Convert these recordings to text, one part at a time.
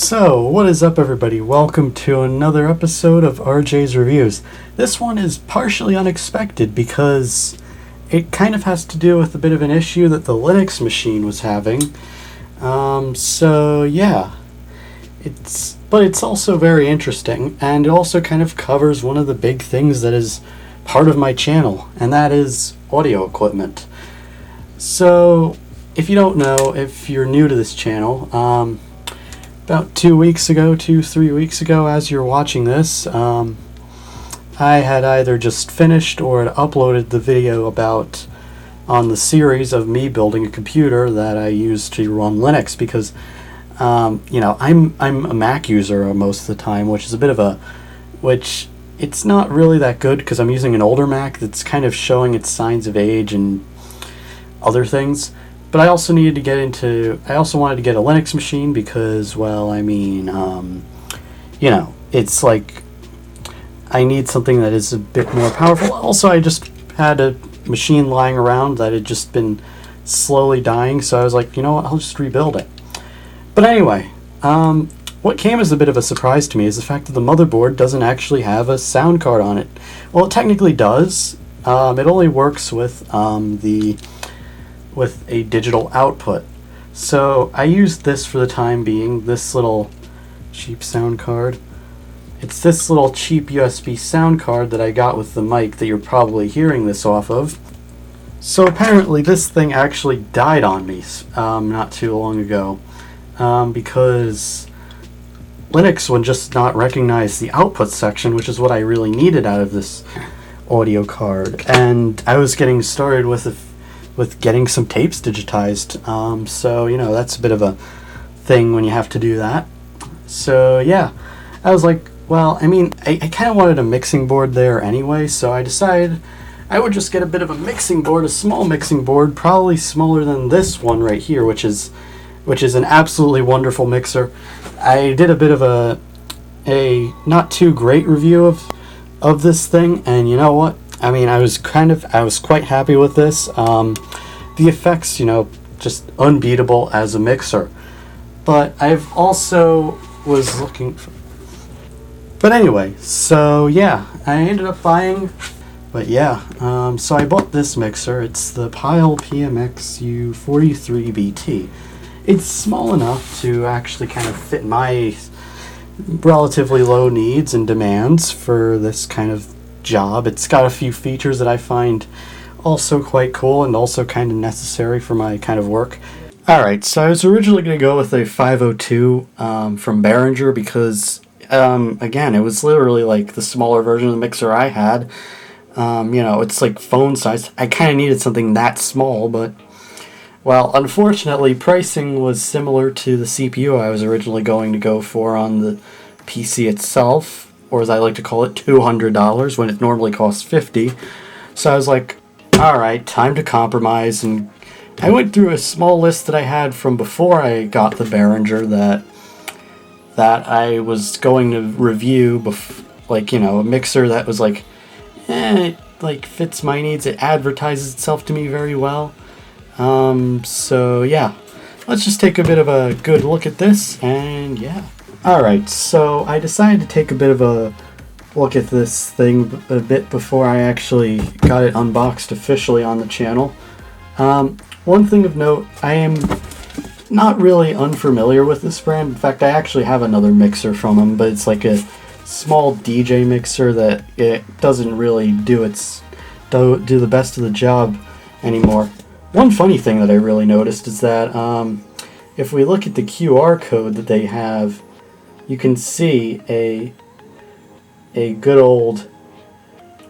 So, what is up everybody? Welcome to another episode of RJ's Reviews. This one is partially unexpected because it kind of has to do with a bit of an issue that the Linux machine was having. So yeah, but it's also very interesting, and it also kind of covers one of the big things that is part of my channel, and that is audio equipment. So, if you don't know, if you're new to this channel, about 3 weeks ago, as you're watching this, I had either just finished or had uploaded the video on the series of me building a computer that I use to run Linux, because I'm a Mac user most of the time, which it's not really that good because I'm using an older Mac that's kind of showing its signs of age and other things. But I also wanted to get a Linux machine because, well, it's like I need something that is a bit more powerful. Also, I just had a machine lying around that had just been slowly dying, so I was like, you know what, I'll just rebuild it. But anyway, what came as a bit of a surprise to me is the fact that the motherboard doesn't actually have a sound card on it. Well, it technically does. It only works with a digital output. So I used this for the time being, this little cheap sound card. It's this little cheap USB sound card that I got with the mic that you're probably hearing this off of. So apparently this thing actually died on me not too long ago because Linux would just not recognize the output section, which is what I really needed out of this audio card. And I was getting started with getting some tapes digitized, so that's a bit of a thing when you have to do that. So yeah, I was like, well, I kind of wanted a mixing board there anyway, so I decided I would just get a bit of a mixing board, a small mixing board, probably smaller than this one right here, which is an absolutely wonderful mixer. I did a bit of a not too great review of this thing, and you know what? I was quite happy with this. The effects, just unbeatable as a mixer. But I've also was looking for... But anyway, so yeah, I ended up buying... But yeah, so I bought this mixer. It's the Pyle PMXU43BT. It's small enough to actually kind of fit my relatively low needs and demands for this kind of job. It's got a few features that I find also quite cool and also kind of necessary for my kind of work. Alright, so I was originally going to go with a 502 from Behringer because, again, it was literally like the smaller version of the mixer I had. It's like phone size. I kind of needed something that small, but, well, unfortunately, pricing was similar to the CPU I was originally going to go for on the PC itself, or as I like to call it, $200 when it normally costs $50. So I was like, alright, time to compromise, and I went through a small list that I had from before I got the Behringer that I was going to review, a mixer that was like, it fits my needs, it advertises itself to me very well. So yeah, let's just take a bit of a good look at this, and yeah. Alright, so I decided to take a bit of a look at this thing a bit before I actually got it unboxed officially on the channel. One thing of note, I am not really unfamiliar with this brand. In fact, I actually have another mixer from them, but it's like a small DJ mixer that it doesn't really do the best of the job anymore. One funny thing that I really noticed is that if we look at the QR code that they have, you can see a good old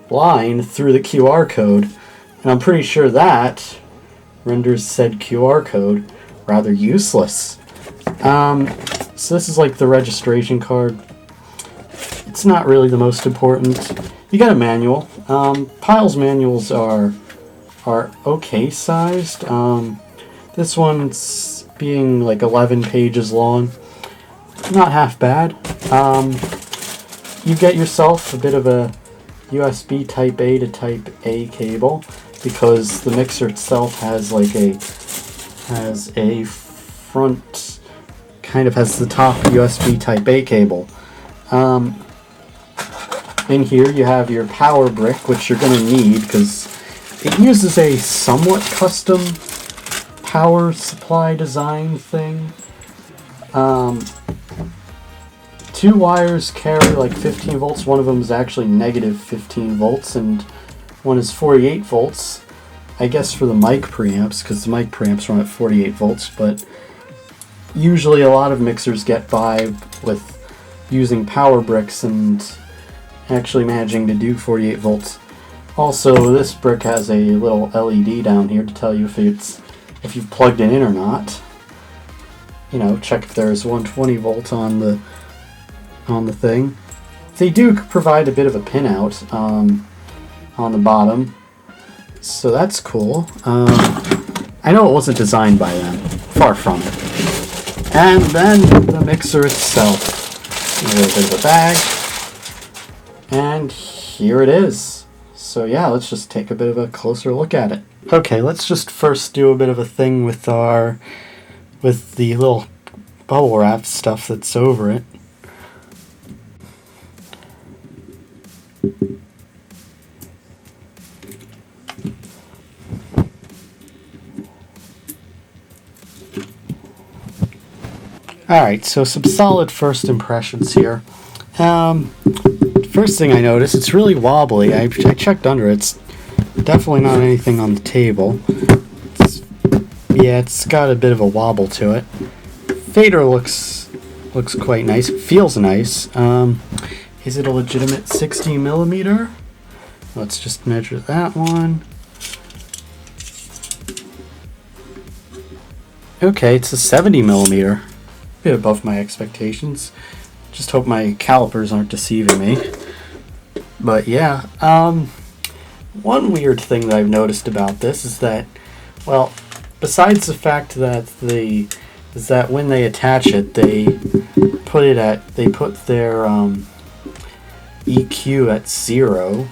line through the QR code, and I'm pretty sure that renders said QR code rather useless. So this is like the registration card. It's not really the most important. You got a manual. Pyle's manuals are okay sized. This one's being like 11 pages long. Not half bad. You get yourself a bit of a USB Type A to Type A cable because the mixer itself has a front kind of has the top USB Type A cable. In here you have your power brick, which you're going to need because it uses a somewhat custom power supply design thing. 2 wires carry like 15 volts. One of them is actually negative 15 volts, and one is 48 volts. I guess for the mic preamps, because the mic preamps run at 48 volts, but usually a lot of mixers get by with using power bricks and actually managing to do 48 volts. Also, this brick has a little LED down here to tell you if you've plugged it in or not. You know, check if there's 120 volt on the thing. They do provide a bit of a pinout on the bottom, so that's cool. I know it wasn't designed by them, far from it. And then the mixer itself, a little bit of a bag, and here it is. So yeah, let's just take a bit of a closer look at it. Okay, let's just first do a bit of a thing with the little bubble wrap stuff that's over it. Alright, so some solid first impressions here. First thing I noticed, it's really wobbly. I checked under it. It's definitely not anything on the table. It's got a bit of a wobble to it. Fader looks quite nice. It feels nice. Is it a legitimate 60 millimeter? Let's just measure that one. Okay, it's a 70 millimeter. Bit above my expectations. Just hope my calipers aren't deceiving me. But yeah, one weird thing that I've noticed about this is that, well, besides the fact that when they attach it, they put their EQ at 0,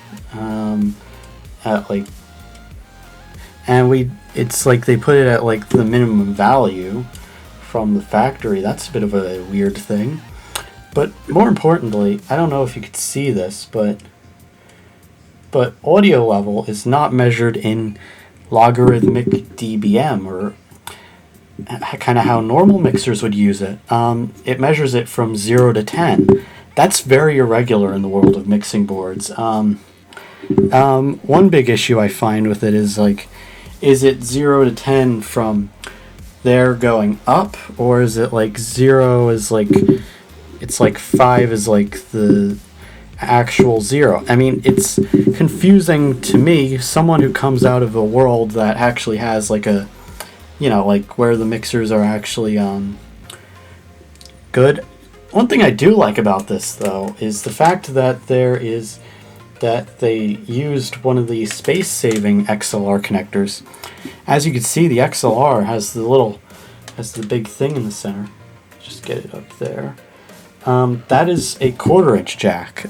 it's like they put it at like the minimum value from the factory. That's a bit of a weird thing. But more importantly, I don't know if you could see this, but audio level is not measured in logarithmic dBm, or kind of how normal mixers would use it. It measures it from 0 to 10. That's very irregular in the world of mixing boards. One big issue I find with it is it 0 to 10 from there going up, or is it like 0 is like, it's like 5 is like the actual 0? I mean, it's confusing to me, someone who comes out of a world that actually has like a, you know, like where the mixers are actually good. One thing I do like about this though is the fact that they used one of the space-saving XLR connectors. As you can see, the XLR has the big thing in the center. Just get it up there. That is a 1/4 inch jack.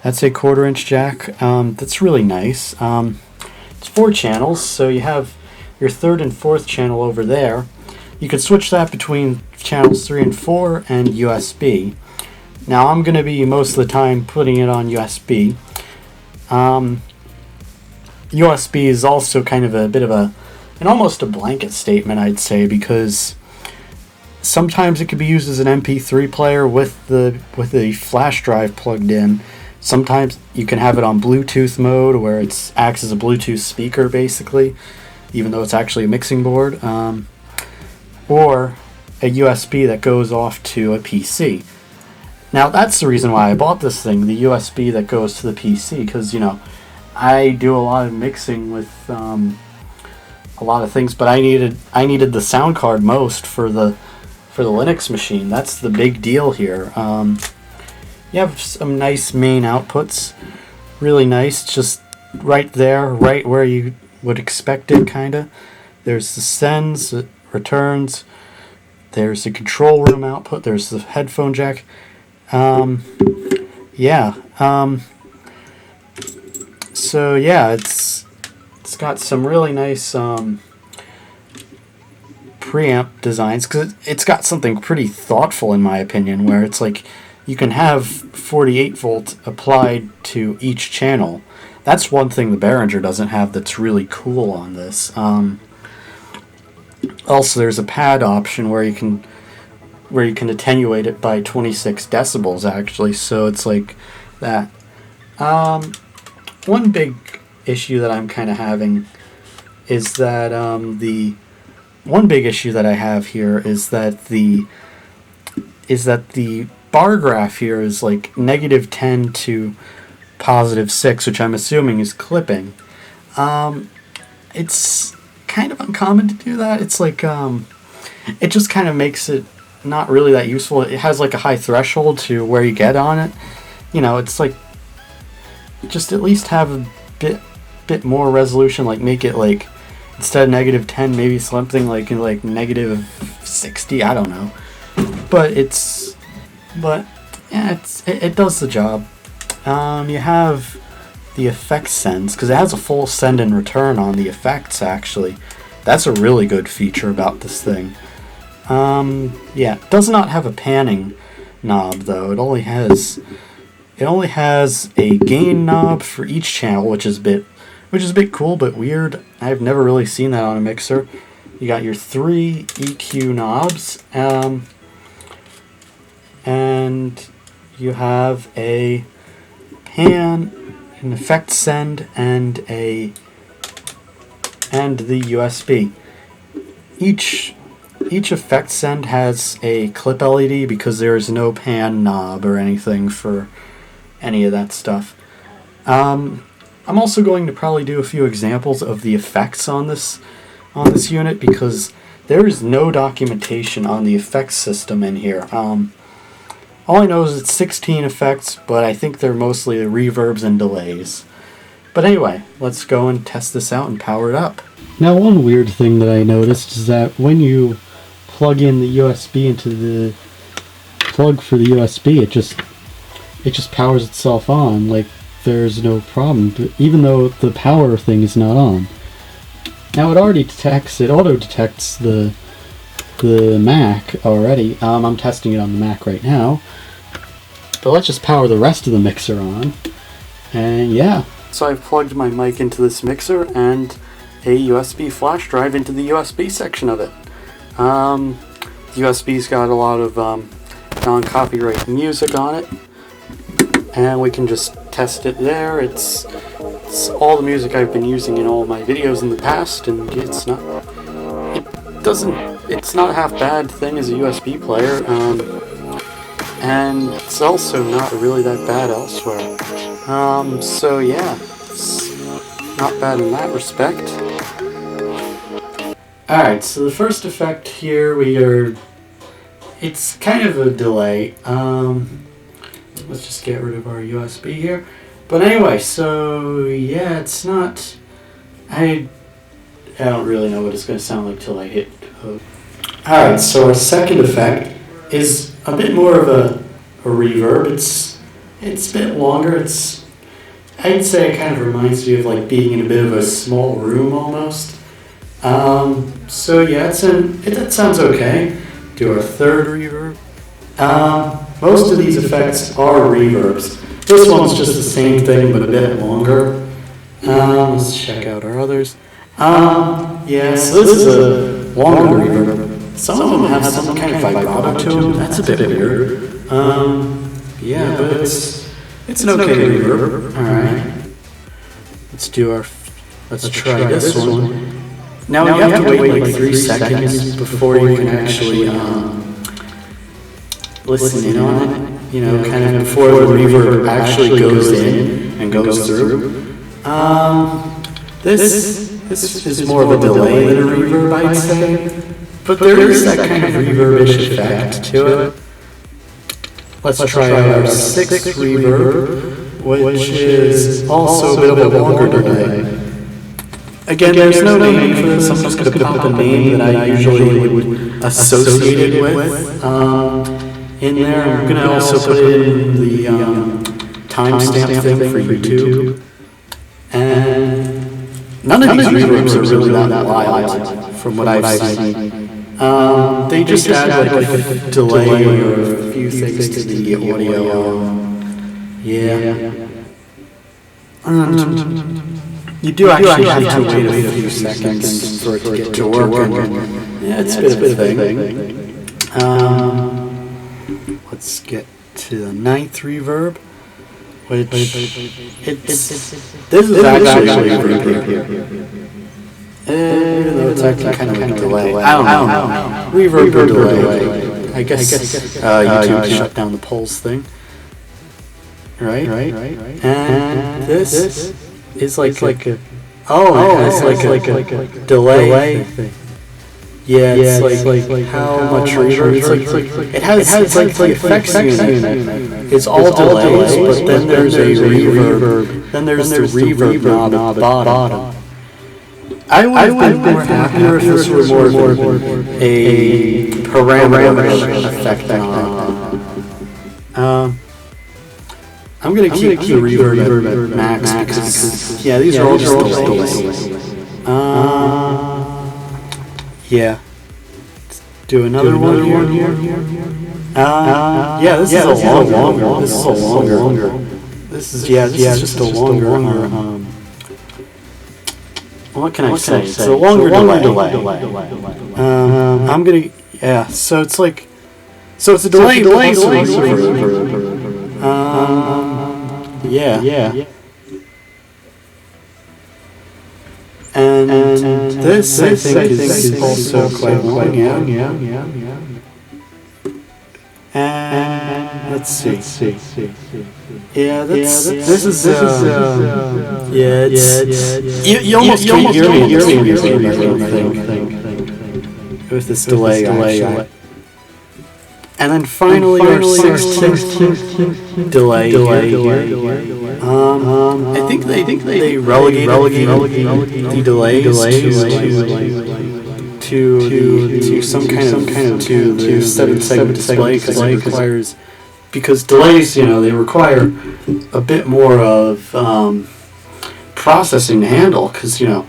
That's a 1/4 inch jack. That's really nice. It's 4 channels, so you have your 3rd and 4th channel over there. You can switch that between channels 3 and 4 and USB. Now I'm going to be most of the time putting it on USB. USB is also kind of a bit of almost a blanket statement, I'd say, because sometimes it could be used as an MP3 player with the flash drive plugged in. Sometimes you can have it on Bluetooth mode, where it acts as a Bluetooth speaker basically, even though it's actually a mixing board, or a USB that goes off to a PC. Now that's the reason why I bought this thing, the USB that goes to the PC, because, you know, I do a lot of mixing with a lot of things, but I needed the sound card most for the Linux machine. That's the big deal here. You have some nice main outputs, really nice, just right there, right where you would expect it, kinda. There's the sends, returns, there's the control room output, there's the headphone jack. So yeah, it's got some really nice preamp designs, because it's got something pretty thoughtful in my opinion, where it's like you can have 48 volt applied to each channel. That's one thing the Behringer doesn't have that's really cool on this. Also, there's a pad option where you can attenuate it by 26 decibels actually, so it's like that. One big issue that I'm kind of having is that one big issue that I have here is that the bar graph here is like -10 to +6, which I'm assuming is clipping. It's kind of uncommon to do that. It's like it just kind of makes it not really that useful. It has like a high threshold to where you get on it. You know, it's like just at least have a bit more resolution. Like make it like instead of -10, maybe something like -60. I don't know, but yeah, it does the job. You have the effect sends, because it has a full send and return on the effects actually. That's a really good feature about this thing. Yeah, it does not have a panning knob though. It only has a gain knob for each channel, which is a bit cool but weird. I've never really seen that on a mixer. You got your 3 EQ knobs, and you have a pan, an effect send, and the USB. Each effect send has a clip LED because there is no pan knob or anything for any of that stuff. I'm also going to probably do a few examples of the effects on this unit, because there is no documentation on the effects system in here. All I know is it's 16 effects, but I think they're mostly the reverbs and delays. But anyway, let's go and test this out and power it up. Now, one weird thing that I noticed is that when you plug in the USB into the plug for the USB, it just powers itself on like there's no problem, even though the power thing is not on. Now it auto detects the Mac already. I'm testing it on the Mac right now, but let's just power the rest of the mixer on, and yeah. So I've plugged my mic into this mixer and a USB flash drive into the USB section of it. The USB's got a lot of non-copyright music on it, and we can just test it there. It's all the music I've been using in all my videos in the past, and it's not a half bad thing as a USB player, and it's also not really that bad elsewhere. So yeah, it's not bad in that respect. Alright, so the first effect here it's kind of a delay. Let's just get rid of our USB here. But anyway, so yeah, it's not, I don't really know what it's going to sound like till I hit code. Alright, so our second effect is a bit more of a reverb. It's a bit longer. I'd say it kind of reminds me of like being in a bit of a small room almost. So yeah, that sounds okay. Do our third reverb. Most of these effects are reverbs. This one's just the same thing but a bit longer. Let's check out our others. Yeah, so this is a longer reverb. Some of them have some kind of vibrato to them. That's a bit weird. Yeah, but it's an okay reverb. Alright. Let's try this one. Now you have to wait like 3 seconds before you can actually listen in on it. You know, kind of before the reverb actually goes in and goes through. This is more of a delay than a reverb, I'd say. But there is that kind of reverb-ish effect to it. Let's try our 6th reverb, which is also a bit of a longer delay. Again, there's no name for this. I'm just going to pop a name that I usually would associate it with in there. I'm going to also put in the timestamp thing for YouTube. And none of these reverbs are really that wild from what I've seen. They just add like a delay or a few things to the audio. Yeah. You do actually have to wait a few seconds for it to get to work. Yeah, it's a bit of a thing. Let's get to the 9th reverb, which this is actually a reverb. Even though it's actually kind of a delay. I don't know. Reverb or delay. I guess YouTube shut down the pulse thing. Right? And this is like a it's like a delay thing. Yeah, it's like how much reverb. It has like the effects unit. It's all delays, but then there's a reverb. Then there's the reverb knob at the bottom. I would have been more happier if this were more of a parameter effect knob. I'm gonna keep the reverb at max because these are all just delays. Yeah. Let's do another one here. This is a longer. This is a longer. This is just a longer. What can I say? It's a longer delay. I'm gonna So it's like it's a delay. And this I think is also quite long. And let's see. Yeah, this is you almost can't hear me with this delay. And then finally our 16th delay here. I think they relegated the delays to some kind of to the 7-segment display because delays they require a bit more of processing to handle because you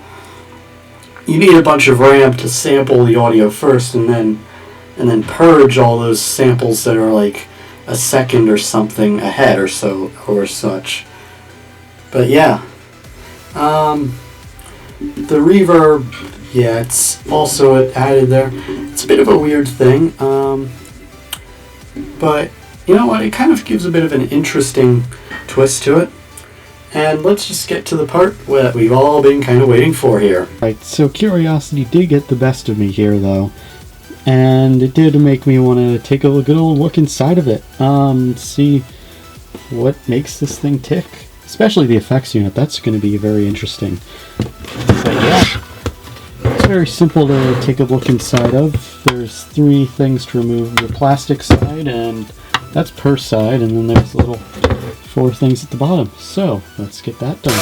need a bunch of RAM to sample the audio first and then purge all those samples that are like a second or something ahead or so or such. But the reverb, it's also added there. It's a bit of a weird thing, but you know what? It kind of gives a bit of an interesting twist to it. And let's just get to the part that we've all been kind of waiting for here. Right, so curiosity did get the best of me here, though. And it did make me want to take a good old look inside of it. See what makes this thing tick. Especially the effects unit. That's going to be very interesting. But it's very simple to take a look inside of. There's 3 things to remove: the plastic side, and that's per side, and then there's little 4 things at the bottom. So let's get that done.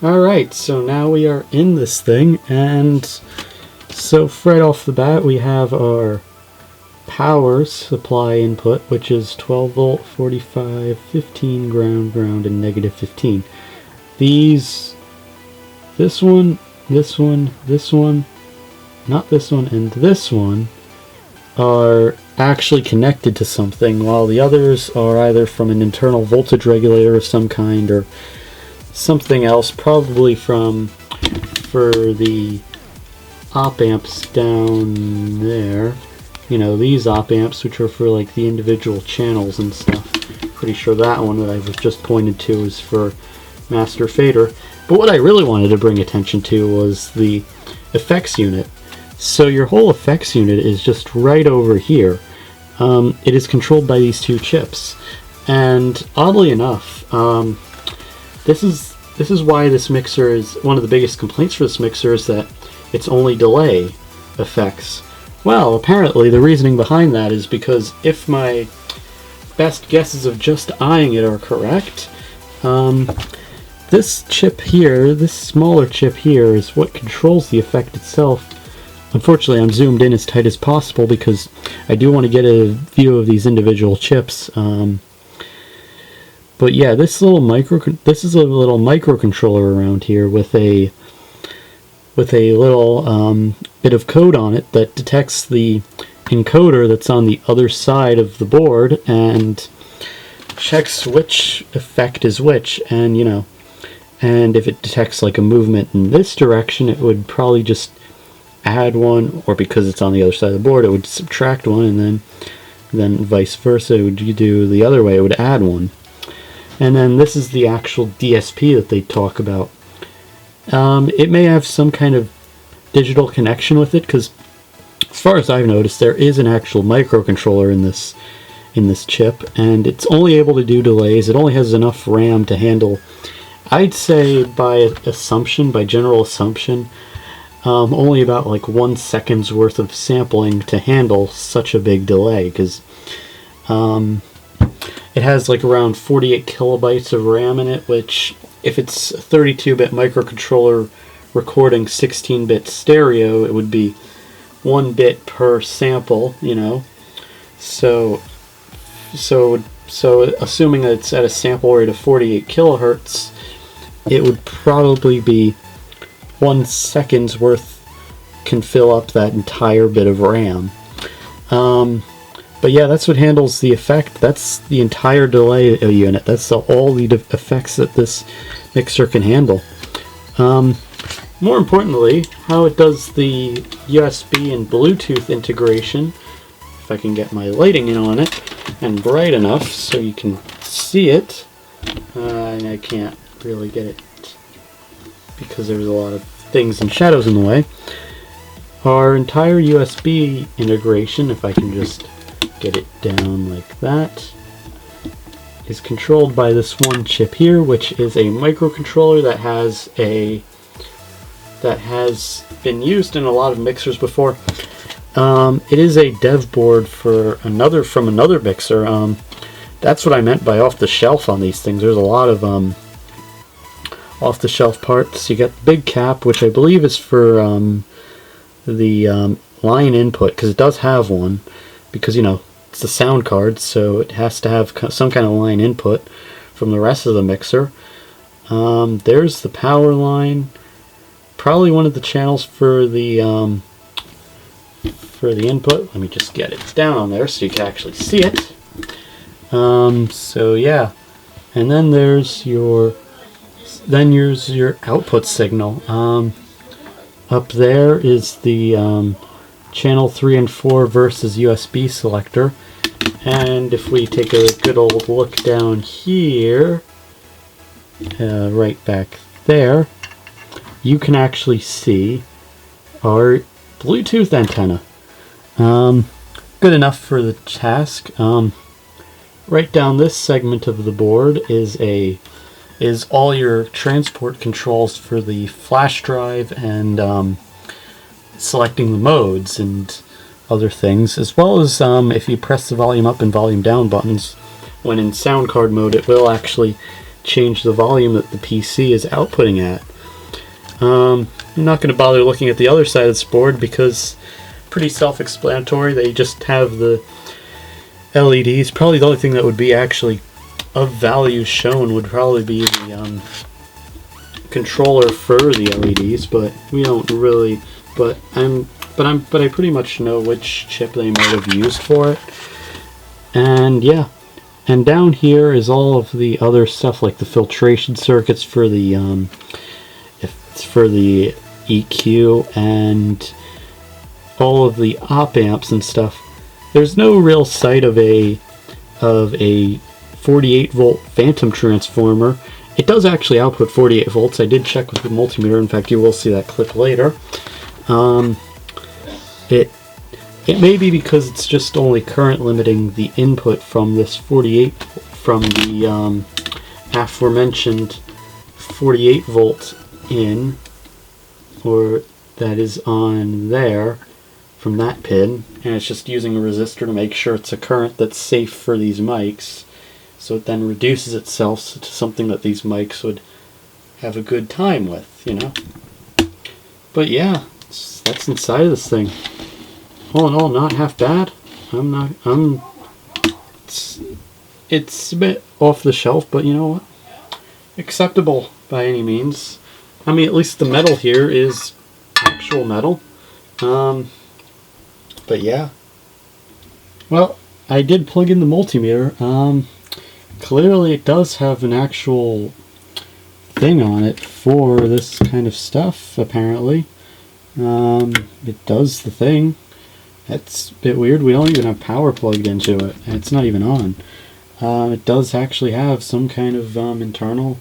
Alright, so now we are in this thing, and so right off the bat we have our power supply input, which is 12 volt, 45, 15, ground, and negative 15. This one, not this one, and this one are actually connected to something, while the others are either from an internal voltage regulator of some kind or something else, probably for the op amps down there. These op amps, which are for like the individual channels and stuff. Pretty sure that one that I was just pointed to is for master fader. But what I really wanted to bring attention to was the effects unit. So your whole effects unit is just right over here. It is controlled by these 2 chips. And oddly enough, this is why this mixer is one of the biggest complaints for this mixer is that it's only delay effects. Well, apparently the reasoning behind that is because if my best guesses of just eyeing it are correct, this chip here, this smaller chip here, is what controls the effect itself. Unfortunately, I'm zoomed in as tight as possible because I do want to get a view of these individual chips. But yeah, this is a little microcontroller around here with a little bit of code on it that detects the encoder that's on the other side of the board and checks which effect is which, and and if it detects like a movement in this direction, it would probably just add one, or because it's on the other side of the board, it would subtract one, and then vice versa, it would do the other way, it would add one. And then this is the actual DSP that they talk about. It may have some kind of digital connection with it, because as far as I've noticed, there is an actual microcontroller in this chip, and it's only able to do delays. It only has enough RAM to handle, I'd say by general assumption, only about like 1 second's worth of sampling to handle such a big delay, because it has like around 48 kilobytes of RAM in it, which if it's a 32-bit microcontroller recording 16-bit stereo, it would be 1 bit per sample, So assuming that it's at a sample rate of 48 kilohertz, it would probably be 1 second's worth can fill up that entire bit of RAM. But yeah, that's what handles the effect. That's the entire delay unit. That's all the effects that this mixer can handle. More importantly, how it does the USB and Bluetooth integration, if I can get my lighting in on it, and bright enough so you can see it. And I can't really get it because there's a lot of things and shadows in the way. Our entire USB integration, if I can just get it down like that, is controlled by this one chip here, which is a microcontroller that has been used in a lot of mixers before. It is a dev board from another mixer. That's what I meant by off the shelf on these things. There's a lot of off the shelf parts. You got the big cap, which I believe is for the line input, because it does have one, because it's a sound card, so it has to have some kind of line input from the rest of the mixer. There's the power line, probably one of the channels for the input. Let me just get it down on there so you can actually see it. So yeah, and then there's your output signal. Up there is the channel 3 and 4 versus USB selector, and if we take a good old look down here, right back there, you can actually see our Bluetooth antenna. Good enough for the task. Right down this segment of the board is all your transport controls for the flash drive and selecting the modes and other things, as well as if you press the volume up and volume down buttons when in sound card mode, it will actually change the volume that the PC is outputting at. I'm not going to bother looking at the other side of this board because pretty self-explanatory. They just have the LEDs. Probably the only thing that would be actually of value shown would probably be the controller for the LEDs, but we don't really. But I pretty much know which chip they might have used for it. And yeah, and down here is all of the other stuff, like the filtration circuits for the EQ and all of the op amps and stuff. There's no real sight of a 48 volt phantom transformer. It does actually output 48 volts. I did check with the multimeter. In fact, you will see that clip later. It may be because it's just only current limiting the input from this 48 from the aforementioned 48 volt in, or that is on there from that pin, and it's just using a resistor to make sure it's a current that's safe for these mics, so it then reduces itself to something that these mics would have a good time with, you know. But yeah, that's inside of this thing. All in all, not half bad. It's a bit off the shelf, but you know what? Acceptable by any means. I mean, at least the metal here is actual metal. But yeah. Well, I did plug in the multimeter. Clearly it does have an actual thing on it for this kind of stuff, apparently. It does the thing. That's a bit weird. We don't even have power plugged into it. It's not even on. It does actually have some kind of internal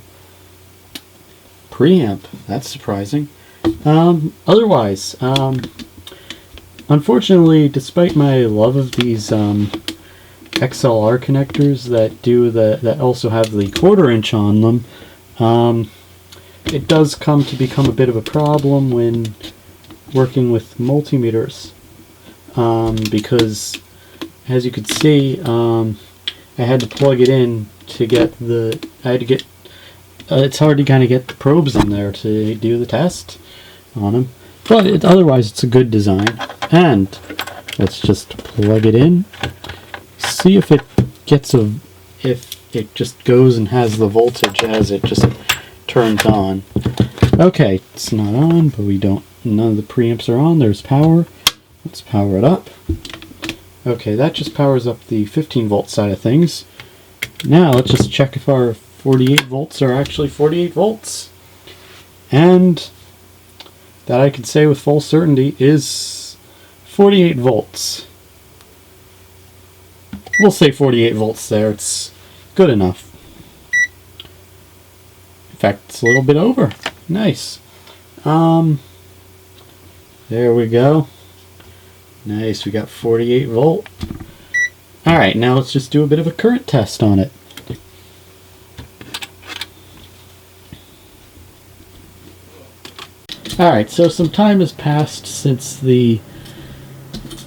preamp. That's surprising. Otherwise, unfortunately, despite my love of these XLR connectors that also have the 1/4 inch on them, it does come to become a bit of a problem when working with multimeters, because as you could see, I had to plug it in to get it's hard to kind of get the probes in there to do the test on them, but otherwise it's a good design. And let's just plug it in, see if it just goes and has the voltage as it just turns on. Okay, it's not on, but none of the preamps are on. There's power. Let's power it up. Okay, that just powers up the 15 volt side of things. Now let's just check if our 48 volts are actually 48 volts. And that I can say with full certainty is 48 volts. We'll say 48 volts there. It's good enough. In fact, it's a little bit over. Nice. There we go. Nice, we got 48 volt. Alright, now let's just do a bit of a current test on it. Alright, so some time has passed since the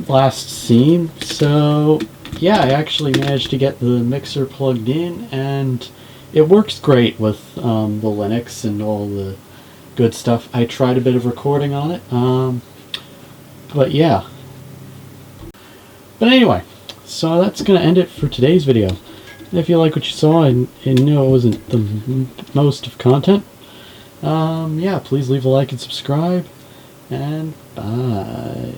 last scene, so yeah, I actually managed to get the mixer plugged in, and it works great with the Linux and all the good stuff. I tried a bit of recording on it, but yeah. But anyway, so that's going to end it for today's video. If you like what you saw and knew it wasn't the most of content, yeah, please leave a like and subscribe, and bye.